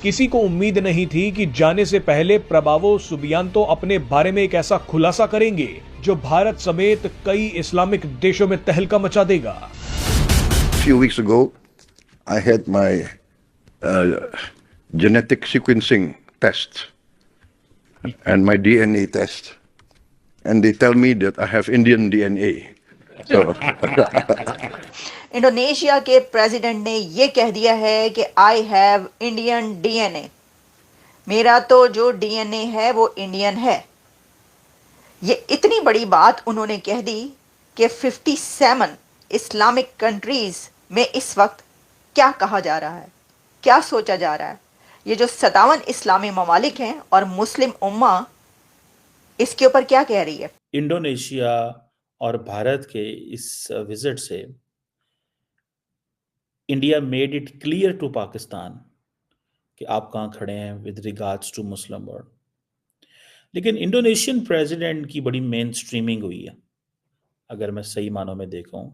किसी को उम्मीद नहीं थी कि जाने से पहले प्रबोवो सुबियांतो अपने बारे में एक ऐसा खुलासा करेंगे जो भारत समेत कई इस्लामिक देशों में तहलका मचा देगा। Few weeks ago, I had my genetic sequencing test and my DNA test, and they tell me that I have Indian DNA. So Indonesia के प्रेसिडेंट ने ये कह दिया है कि आई हैव इंडियन डीएनए, मेरा तो जो डीएनए है वो इंडियन है। ये इतनी बड़ी बात उन्होंने कह दी कि 57 इस्लामिक कंट्रीज में इस वक्त क्या कहा जा रहा है, क्या सोचा जा रहा है। ये जो 57 इस्लामी ममालिक हैं और मुस्लिम उम्मा इसके ऊपर क्या कह रही है। इंडोनेशिया और भारत के इस विजिट से India made it clear to Pakistan कि आप कहाँ खड़े हैं with regards to Muslim world. लेकिन इंडोनेशियन प्रेसिडेंट की बड़ी मेन स्ट्रीमिंग हुई है, अगर मैं सही मानों में देखूं।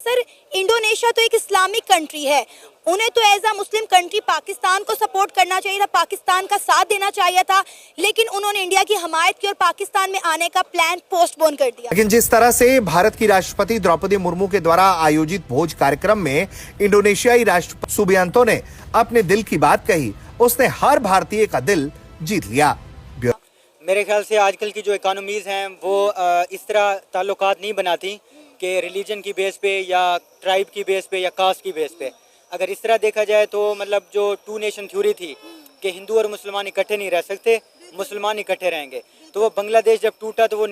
सर, इंडोनेशिया तो एक इस्लामिक कंट्री है, उन्हें तो as a Muslim country Pakistan को सपोर्ट करना चाहिए था, पाकिस्तान का साथ देना चाहिए था, लेकिन उन्होंने इंडिया की हमायत की और पाकिस्तान में आने का प्लान पोस्टपोन कर दिया। लेकिन जिस तरह से भारत की राष्ट्रपति द्रौपदी मुर्मू के द्वारा आयोजित भोज कार्यक्रम में इंडोनेशियाई राष्ट्रपति सुबियांतो ने अपने दिल की बात कही, उसने हर भारतीय का दिल जीत लिया। मेरे ख्याल से आजकल की जो इकोनॉमीज हैं वो इस तरह ताल्लुकात नहीं बनाती कि रिलीजन की बेस पे या ट्राइब की बेस पे या कास्ट की बेस पे। अगर इस तरह देखा जाए तो मतलब जो टू नेशन थ्योरी थी कि हिंदू और मुसलमान इकट्ठे नहीं रह सकते, मुसलमान इकट्ठे रहेंगे, तो वो बांग्लादेश जब टूटा तो वो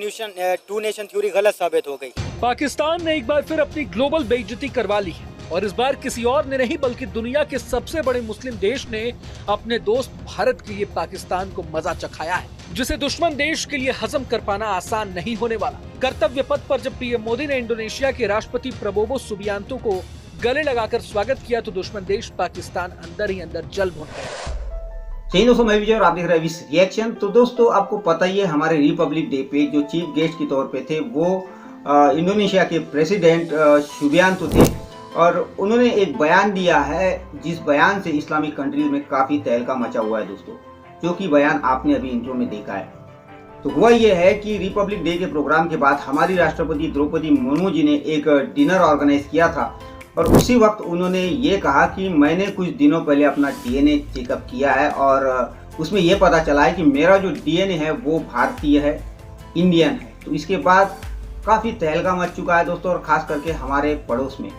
टू नेशन थ्योरी गलत साबित हो गई। पाकिस्तान ने एक बार फिर अपनी ग्लोबल बेइज्जती करवा ली है और इस बार किसी और ने नहीं बल्कि दुनिया के सबसे बड़े मुस्लिम देश ने अपने दोस्त भारत के लिए पाकिस्तान को मजा चखाया है, जिसे दुश्मन देश के लिए हजम कर पाना आसान नहीं होने वाला। कर्तव्य पथ पर जब पीएम मोदी ने इंडोनेशिया के राष्ट्रपति प्रबोवो सुबियांतो को गले लगाकर स्वागत किया तो दुश्मन देश पाकिस्तान अंदर ही अंदर जल भुन गया। चलिए दोस्तों, मैं विजय और आप देख रहे हैं विश रिएक्शन। तो दोस्तों, आपको पता ही है हमारे रिपब्लिक डे पे जो चीफ गेस्ट के तौर पे थे वो इंडोनेशिया के प्रेसिडेंट सुबियांतो थे और उन्होंने एक बयान दिया है जिस बयान से इस्लामिक कंट्रीज में काफी तहलका मचा हुआ है दोस्तों, जो कि बयान आपने अभी इंट्रो में देखा है। तो हुआ ये है कि रिपब्लिक डे के प्रोग्राम के बाद हमारी राष्ट्रपति द्रौपदी मुर्मू जी ने एक डिनर ऑर्गेनाइज किया था और उसी वक्त उन्होंने ये कहा कि मैंने कुछ दिनों पहले अपना डीएनए चेकअप किया है और उसमें यह पता चला है कि मेरा जो डीएनए है वो भारतीय है, इंडियन है। तो इसके बाद काफ़ी तहलका मच चुका है दोस्तों, और ख़ास करके हमारे पड़ोस में,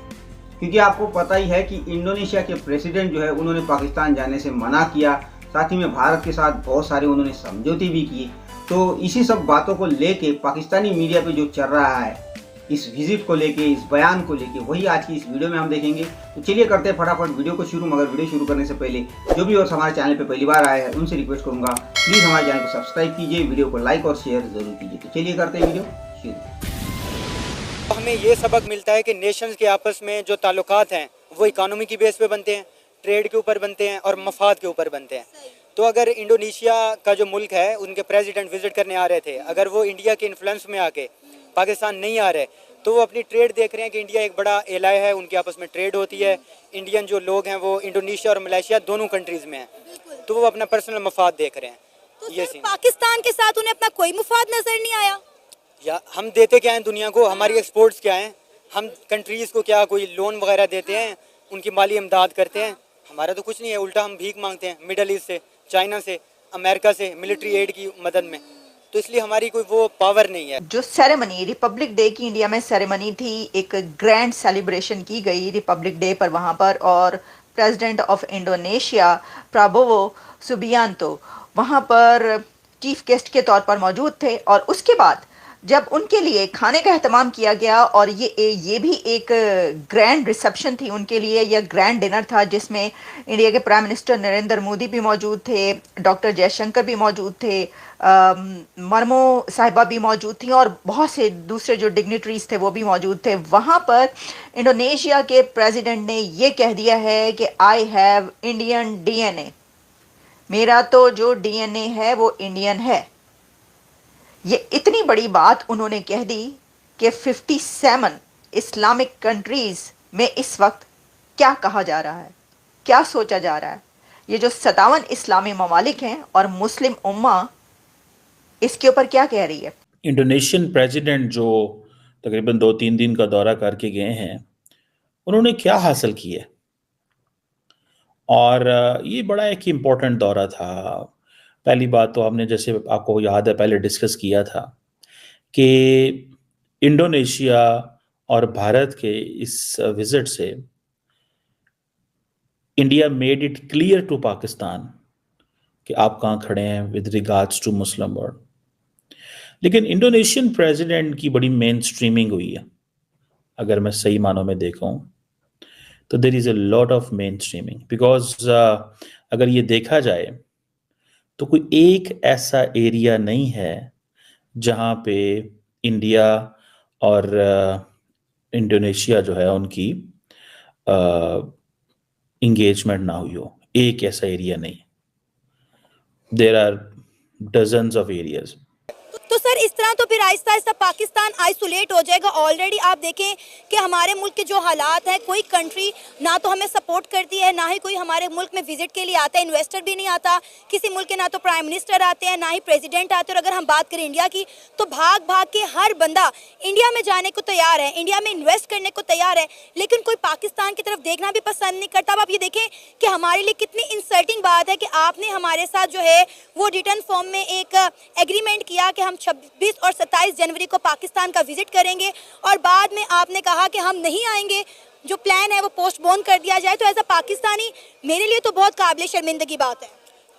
क्योंकि आपको पता ही है कि इंडोनेशिया के प्रेसिडेंट जो है उन्होंने पाकिस्तान जाने से मना किया, साथ ही में भारत के साथ बहुत सारे उन्होंने समझौते भी किए। तो इसी सब बातों को लेके पाकिस्तानी मीडिया पे जो चल रहा है इस विजिट को लेके, इस बयान को लेके, वही आज की इस वीडियो में हम देखेंगे। तो चलिए करते हैं फटाफट वीडियो को शुरू। मगर वीडियो शुरू करने से पहले जो भी और हमारे चैनल पे पहली बार आए हैं उनसे रिक्वेस्ट करूंगा प्लीज़ हमारे चैनल को सब्सक्राइब कीजिए, वीडियो को लाइक और शेयर जरूर कीजिए। तो चलिए करते हैं वीडियो शुरू। हमें ये सबक मिलता है कि नेशंस के आपस में जो ताल्लुकात हैं वो इकानमी की बेस पे बनते हैं, ट्रेड के ऊपर बनते हैं और मफाद के ऊपर बनते हैं। तो अगर इंडोनेशिया का जो मुल्क है उनके प्रेसिडेंट विजिट करने आ रहे थे, अगर वो इंडिया के इन्फ्लुएंस में आके पाकिस्तान नहीं आ रहे तो वो अपनी ट्रेड देख रहे हैं कि इंडिया एक बड़ा एलाय है, उनके आपस में ट्रेड होती है। इंडियन जो लोग हैं वो इंडोनेशिया और मलेशिया दोनों कंट्रीज में हैं, तो वो अपना पर्सनल मफाद देख रहे हैं। तो ये पाकिस्तान के साथ उन्हें अपना कोई मुफाद नजर नहीं आया। या हम देते क्या हैं दुनिया को, हमारी एक्सपोर्ट्स क्या हैं, हम कंट्रीज़ को क्या कोई लोन वगैरह देते हैं, उनकी माली इमदाद करते हैं? हमारा तो कुछ नहीं है, उल्टा हम भीख मांगते हैं मिडल ईस्ट से, चाइना से, अमेरिका से मिलिट्री एड की मदद में। तो इसलिए हमारी कोई वो पावर नहीं है। जो सेरेमनी रिपब्लिक डे की इंडिया में सेरेमनी थी, एक ग्रैंड सेलिब्रेशन की गई रिपब्लिक डे पर वहाँ पर, और president of Indonesia Prabowo Subianto वहाँ पर चीफ गेस्ट के तौर पर मौजूद थे। और उसके बाद जब उनके लिए खाने का एहतमाम किया गया और ये भी एक ग्रैंड रिसेप्शन थी उनके लिए, यह ग्रैंड डिनर था जिसमें इंडिया के प्राइम मिनिस्टर नरेंद्र मोदी भी मौजूद थे, डॉक्टर जयशंकर भी मौजूद थे, मर्मो साहिबा भी मौजूद थी और बहुत से दूसरे जो डिग्निटरीज थे वो भी मौजूद थे। वहाँ पर इंडोनेशिया के प्रेसिडेंट ने ये कह दिया है कि आई हैव इंडियन डीएनए, मेरा तो जो डीएनए है वो इंडियन है। ये इतनी बड़ी बात उन्होंने कह दी कि 57 इस्लामिक कंट्रीज में इस वक्त क्या कहा जा रहा है, क्या सोचा जा रहा है। ये जो 57 इस्लामी ममालिक हैं और मुस्लिम उम्मा इसके ऊपर क्या कह रही है? इंडोनेशियन प्रेसिडेंट जो तकरीबन 2-3 दिन का दौरा करके गए हैं, उन्होंने क्या हासिल किया? और ये बड़ा एक इम्पोर्टेंट दौरा था। पहली बात तो आपने, जैसे आपको याद है, पहले डिस्कस किया था कि इंडोनेशिया और भारत के इस विजिट से India made it clear to Pakistan कि आप कहाँ खड़े हैं with regards to Muslim world. लेकिन इंडोनेशियन प्रेसिडेंट की बड़ी मेन स्ट्रीमिंग हुई है, अगर मैं सही मानों में देखूं तो there is a lot of mainstreaming, because अगर ये देखा जाए तो कोई एक ऐसा एरिया नहीं है जहाँ पे इंडिया और इंडोनेशिया जो है उनकी इंगेजमेंट ना हुई हो। एक ऐसा एरिया नहीं, there are dozens of areas. तो सर इस तरह तो फिर आहिस्ता आहिस्ता पाकिस्तान आइसोलेट हो जाएगा। ऑलरेडी आप देखें कि हमारे मुल्क के जो हालात हैं, कोई कंट्री ना तो हमें सपोर्ट करती है, ना ही कोई हमारे मुल्क में विजिट के लिए आता है, इन्वेस्टर भी नहीं आता किसी मुल्क के, ना तो प्राइम मिनिस्टर आते हैं, ना ही प्रेसिडेंट आते हैं। और अगर हम बात करें इंडिया की तो भाग भाग के हर बंदा इंडिया में जाने को तैयार है, इंडिया में इन्वेस्ट करने को तैयार है, लेकिन कोई पाकिस्तान की तरफ देखना भी पसंद नहीं करता। अब आप ये देखें कि हमारे लिए कितनी इंसल्टिंग बात है कि आपने हमारे साथ जो है वो रिटर्न फॉर्म में एक एग्रीमेंट किया कि हम 26 और 27 जनवरी को पाकिस्तान का विजिट करेंगे, और बाद में आपने कहा कि हम नहीं आएंगे, जो प्लान है वो पोस्टपोन कर दिया जाए। तो एज अ पाकिस्तानी मेरे लिए तो बहुत काबिल शर्मिंदगी बात है।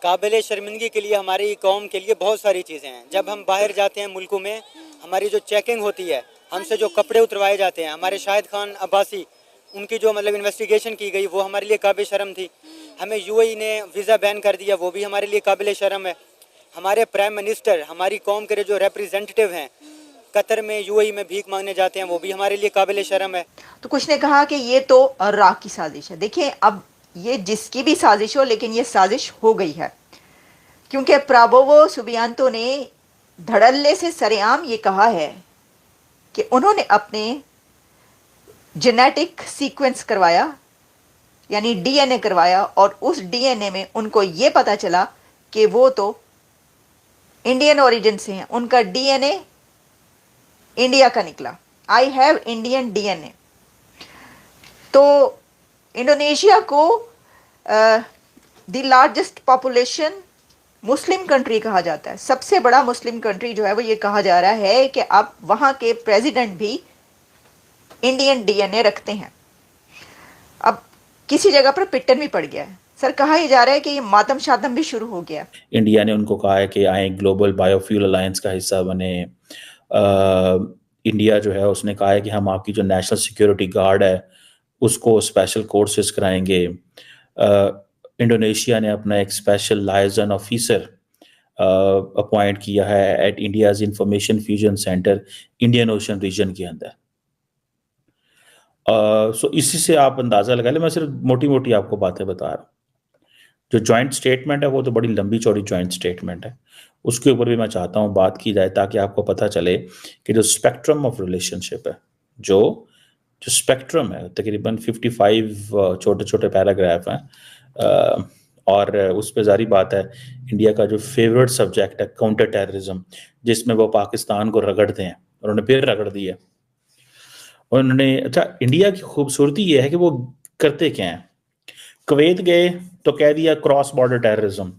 काबिल शर्मिंदगी के लिए हमारी कौम के लिए बहुत सारी चीज़ें हैं। जब हम बाहर जाते हैं मुल्कों में, हमारी जो चेकिंग होती है, हमसे जो कपड़े उतरवाए जाते हैं, हमारे शाहिद खान अब्बासी उनकी जो मतलब इन्वेस्टिगेशन की गई वो हमारे लिए काबिल शर्म थी। हमें यूएई ने वीज़ा बैन कर दिया, वो भी हमारे लिए काबिल शर्म है। हमारे प्राइम मिनिस्टर हमारी कौम के जो रिप्रेजेंटेटिव हैं कतर में, यूएई में भीख मांगने जाते हैं, वो भी हमारे लिए काबिल शर्म है। तो कुछ ने कहा कि ये तो रा की साजिश है। देखिए, अब ये जिसकी भी साजिश हो, लेकिन ये साजिश हो गई है, क्योंकि प्राबोवो सुबियांतो ने धड़ल्ले से सरेआम ये कहा है कि उन्होंने अपने जेनेटिक सीक्वेंस करवाया, यानी डीएनए करवाया, और उस डीएनए में उनको ये पता चला कि वो तो इंडियन ओरिजिन से हैं, उनका डीएनए इंडिया का निकला। I have Indian DNA. तो इंडोनेशिया को the largest population Muslim country कहा जाता है, सबसे बड़ा मुस्लिम कंट्री जो है वो ये कहा जा रहा है कि अब वहाँ के प्रेसिडेंट भी इंडियन डीएनए रखते हैं। अब किसी जगह पर पिटन भी पड़ गया है। सर, कहा यह जा रहा है कि ये मातम शातम भी शुरू हो गया। इंडिया ने उनको कहा है कि आए ग्लोबल बायोफ्यूल अलायंस का हिस्सा बने। इंडिया जो है उसने कहा है कि हम आपकी जो नेशनल सिक्योरिटी गार्ड है उसको स्पेशल कोर्सेज कराएंगे। इंडोनेशिया ने अपना एक स्पेशल लाइजन ऑफिसर अपॉइंट किया है at India's information fusion centre Indian ocean region के अंदर। सो इसी से आप अंदाज़ा लगा लें। मैं सिर्फ मोटी मोटी आपको बातें बता रहा हूँ। जो जॉइंट स्टेटमेंट है वो तो बड़ी लंबी चौड़ी जॉइंट स्टेटमेंट है, उसके ऊपर भी मैं चाहता हूँ बात की जाए ताकि आपको पता चले कि जो स्पेक्ट्रम ऑफ रिलेशनशिप है, जो स्पेक्ट्रम है, तकरीबन 55 छोटे छोटे पैराग्राफ हैं, और उस पर जारी बात है इंडिया का जो फेवरेट सब्जेक्ट है काउंटर टेररिज्म, जिसमें वो पाकिस्तान को रगड़ते हैं, उन्होंने फिर रगड़ दिया। उन्होंने, अच्छा, इंडिया की खूबसूरती ये है कि वो करते क्या हैं। कुवैत गए तो कह दिया क्रॉस बॉर्डर टेररिज्म,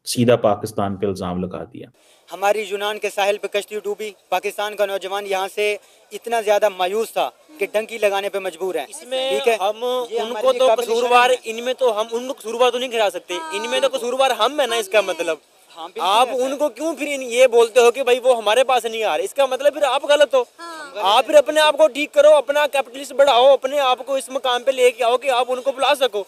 सीधा पाकिस्तान पे इल्जाम लगा दिया। हमारी यूनान के साहिल पे कश्ती डूबी, पाकिस्तान का नौजवान यहाँ से इतना ज्यादा मायूस था कि डंकी लगाने पे मजबूर है। ठीक है, हम उनको तो कसूरवार, इनमें तो हम उनको कसूरवार तो नहीं गिरा सकते, इनमें तो कसूरवार हम है ना। इसका मतलब आप उनको क्यों फिर ये बोलते हो कि भाई वो हमारे पास नहीं आ रहे, इसका मतलब फिर आप गलत हो। आप फिर अपने आप को ठीक करो, अपना कैपिटलिस्ट बढ़ाओ, अपने आप को इस मकाम पे लेके आओ कि आप उनको बुला सको।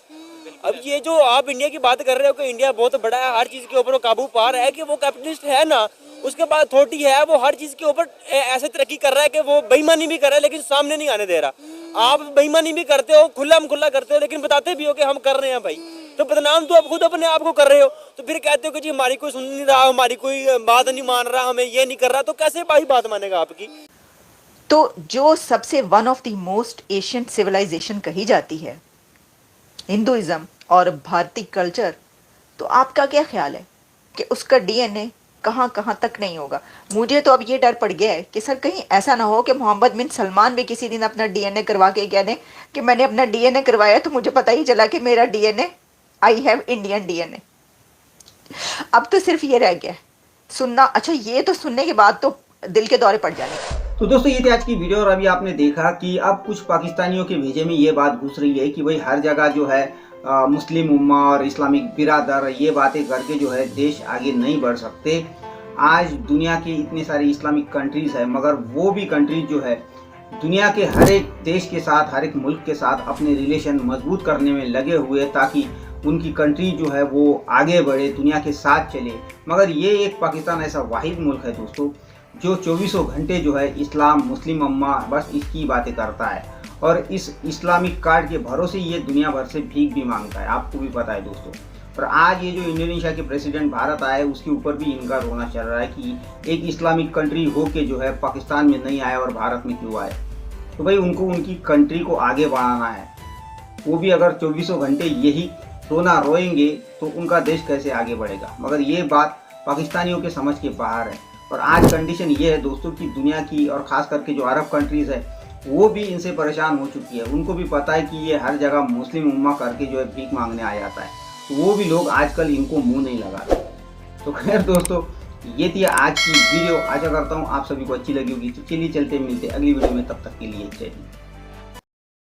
अब ये जो आप इंडिया की बात कर रहे हो कि इंडिया बहुत बड़ा है, हर चीज के ऊपर वो काबू पा रहा है, कि वो कैपिटलिस्ट है ना, उसके बाद अथॉरिटी है, वो हर चीज के ऊपर ऐसे तरक्की कर रहा है कि वो बेईमानी भी कर रहा है लेकिन सामने नहीं आने दे रहा। आप बेईमानी भी करते हो, खुला करते हो, लेकिन बताते भी हो कि हम कर रहे हैं भाई, तो बदनाम तो आप खुद अपने आप को कर रहे हो। तो फिर कहते हो कि जी हमारी कोई सुन नहीं रहा, हमारी कोई बात नहीं मान रहा, हमें ये नहीं कर रहा, तो कैसे भाई बात मानेगा आपकी। तो जो सबसे one of the most ancient civilisation कही जाती है हिंदुइज्म और भारतीय कल्चर, तो आपका क्या ख्याल है कि उसका डीएनए कहाँ कहाँ तक नहीं होगा? मुझे तो अब ये डर पड़ गया है कि सर कहीं ऐसा ना हो कि मोहम्मद बिन सलमान भी किसी दिन अपना डीएनए करवा के कह दें कि मैंने अपना डीएनए करवाया तो मुझे पता ही चला कि मेरा DNA, I have Indian DNA. अब तो सिर्फ ये रह गया है सुनना। अच्छा, ये तो सुनने के बाद तो दिल के दौरे पड़ जाने। तो दोस्तों ये थी आज की वीडियो और अभी आपने देखा कि अब कुछ पाकिस्तानियों के भेजे में ये बात घुस रही है कि भाई हर जगह जो है मुस्लिम उम्मा और इस्लामिक बिरादर ये बातें करके जो है देश आगे नहीं बढ़ सकते। आज दुनिया की इतनी सारी इस्लामिक कंट्रीज है, मगर वो भी कंट्रीज जो है दुनिया के हर एक देश के साथ, हर एक मुल्क के साथ अपने रिलेशन मजबूत करने में लगे हुए ताकि उनकी कंट्री जो है वो आगे बढ़े, दुनिया के साथ चले। मगर ये एक पाकिस्तान ऐसा वाहिद मुल्क है दोस्तों जो 24 घंटे जो है इस्लाम, मुस्लिम अम्मा, बस इसकी बातें करता है और इस इस्लामिक कार्ड के भरोसे ये दुनिया भर से भीख भी मांगता है, आपको भी पता है दोस्तों। और आज ये जो इंडोनेशिया के प्रेसिडेंट भारत आए उसके ऊपर भी इनका रोना चल रहा है कि एक इस्लामिक कंट्री हो के जो है पाकिस्तान में नहीं आए और भारत में क्यों आए। तो भाई उनको उनकी कंट्री को आगे बढ़ाना है, वो भी अगर 24 घंटे यही रोना रोएंगे तो उनका देश कैसे आगे बढ़ेगा। मगर ये बात पाकिस्तानियों के समझ के बाहर है। और आज कंडीशन ये है दोस्तों कि दुनिया की और ख़ास करके जो अरब कंट्रीज़ है वो भी इनसे परेशान हो चुकी है। उनको भी पता है कि ये हर जगह मुस्लिम उम्मा करके जो है भीख मांगने आ जाता है, तो वो भी लोग आजकल इनको मुंह नहीं लगाते। तो खैर दोस्तों ये थी आज की वीडियो। आशा करता हूँ आप सभी को अच्छी लगी होगी। तो चलिए चलते मिलते अगली वीडियो में, तब तक के लिए जय हिंद।